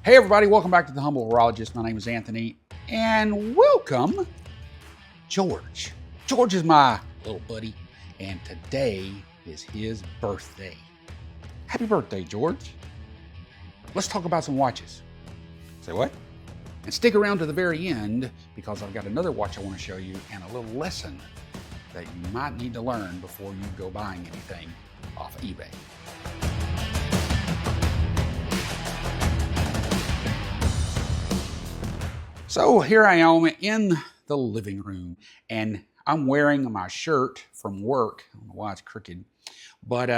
Hey everybody, welcome back to The Humble Horologist. My name is Anthony, and welcome George. George is my little buddy, and today is his birthday. Happy birthday, George. Let's talk about some watches. Say what? And stick around to the very end because I've got another watch I want to show you and a little lesson that you might need to learn before you go buying anything off of eBay. So here I am in the living room, and I'm wearing my shirt from work. I don't know why it's crooked, but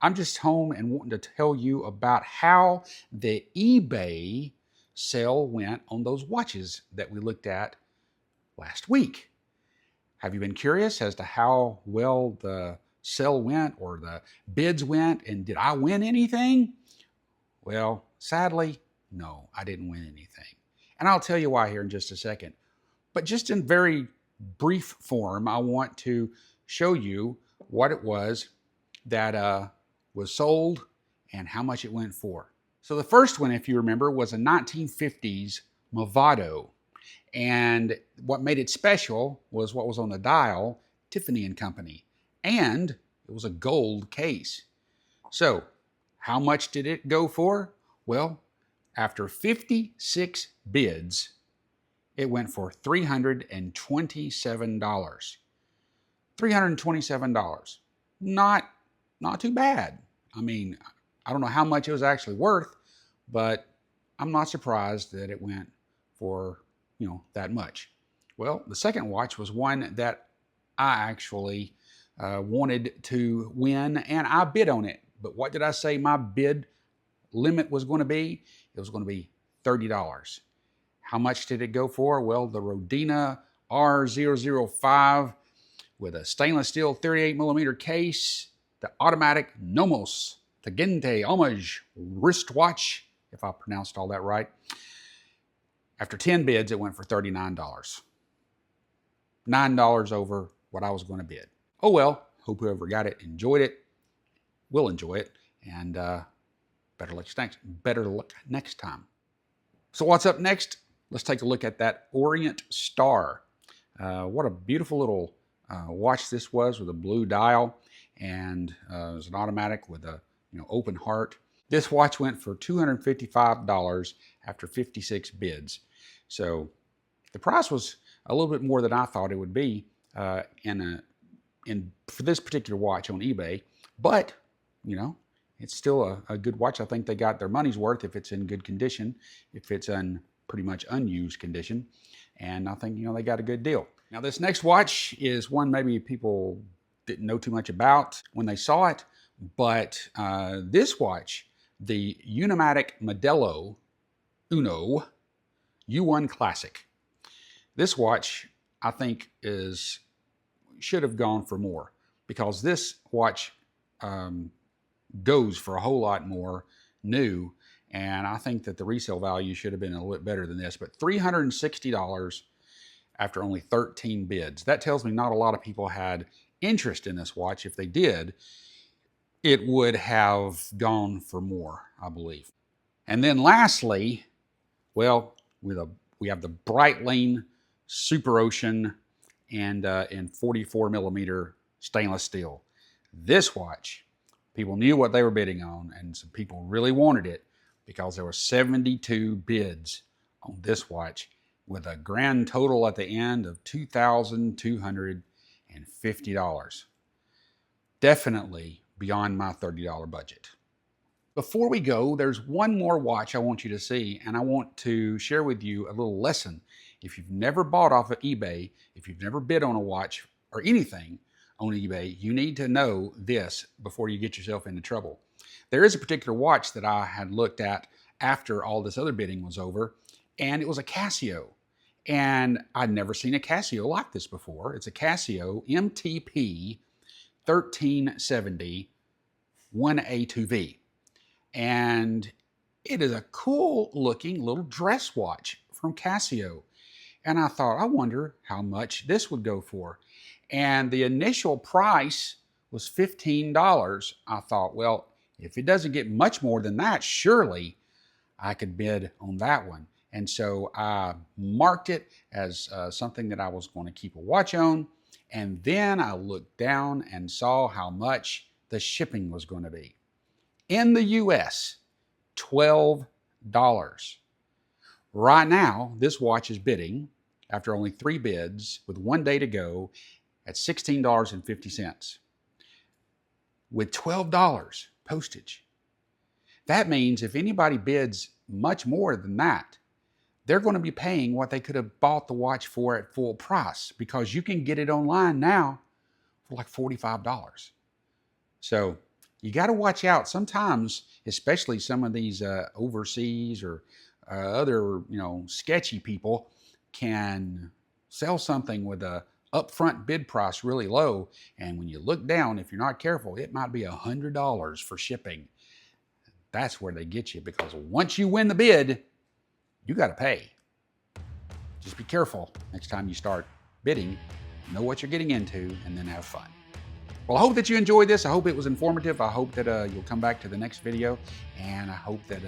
I'm just home and wanting to tell you about how the eBay sale went on those watches that we looked at last week. Have you been curious as to how well the sale went or the bids went, and did I win anything? Well, sadly, no, I didn't win anything. And I'll tell you why here in just a second. But just in very brief form, I want to show you what it was that was sold and how much it went for. So the first one, if you remember, was a 1950s Movado. And what made it special was what was on the dial, Tiffany & Company. And it was a gold case. So how much did it go for? Well, after 56 bids, it went for $327. $327. Not too bad. I mean, I don't know how much it was actually worth, but I'm not surprised that it went for, that much. Well, the second watch was one that I actually wanted to win, and I bid on it. But what did I say my bid limit was going to be? It was going to be $30. How much did it go for? Well, the Rodina R005 with a stainless steel 38mm case, the automatic Nomos Tagente Homage wristwatch, if I pronounced all that right. After 10 bids, it went for $39. $9 over what I was going to bid. Oh well, hope whoever got it enjoyed it, will enjoy it, and better luck next time. So what's up next? Let's take a look at that Orient Star. What a beautiful little watch this was with a blue dial, and it was an automatic with a open heart. This watch went for $255 after 56 bids. So the price was a little bit more than I thought it would be for this particular watch on eBay, but it's still a good watch. I think they got their money's worth if it's in good condition, if it's in pretty much unused condition. And I think, they got a good deal. Now, this next watch is one maybe people didn't know too much about when they saw it, but this watch, the Unimatic Uno U1 Classic. This watch, I think, should have gone for more, because this watch goes for a whole lot more new, and I think that the resale value should have been a little bit better than this. But $360 after only 13 bids. That tells me not a lot of people had interest in this watch. If they did, it would have gone for more, I believe. And then lastly, well, we have the Breitling Super Ocean and in 44mm stainless steel. This watch, people knew what they were bidding on, and some people really wanted it because there were 72 bids on this watch with a grand total at the end of $2,250. Definitely beyond my $30 budget. Before we go, there's one more watch I want you to see, and I want to share with you a little lesson. If you've never bought off of eBay, if you've never bid on a watch or anything on eBay, you need to know this before you get yourself into trouble. There is a particular watch that I had looked at after all this other bidding was over, and it was a Casio. And I'd never seen a Casio like this before. It's a Casio MTP 1370 1A2V. And it is a cool looking little dress watch from Casio. And I thought, I wonder how much this would go for. And the initial price was $15. I thought, well, if it doesn't get much more than that, surely I could bid on that one. And so I marked it as something that I was going to keep a watch on. And then I looked down and saw how much the shipping was going to be. In the US, $12. Right now, this watch is bidding, after only 3 bids, with 1 day to go, at $16.50. With $12 postage. That means if anybody bids much more than that, they're going to be paying what they could have bought the watch for at full price, because you can get it online now for like $45. So you got to watch out. Sometimes, especially some of these overseas or other, sketchy people can sell something with a upfront bid price really low, and when you look down, if you're not careful, it might be $100 for shipping. That's where they get you, because once you win the bid, you got to pay. Just be careful next time you start bidding. Know what you're getting into, and then have fun. Well, I hope that you enjoyed this. I hope it was informative. I hope that you'll come back to the next video, and I hope that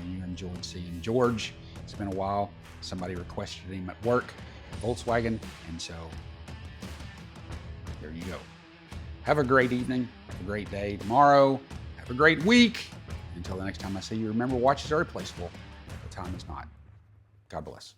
you enjoyed seeing George. It's been a while. Somebody requested him at work at Volkswagen, and so there you go. Have a great evening, have a great day tomorrow, have a great week. Until the next time I see you, remember, watches are replaceable. The time is not. God bless.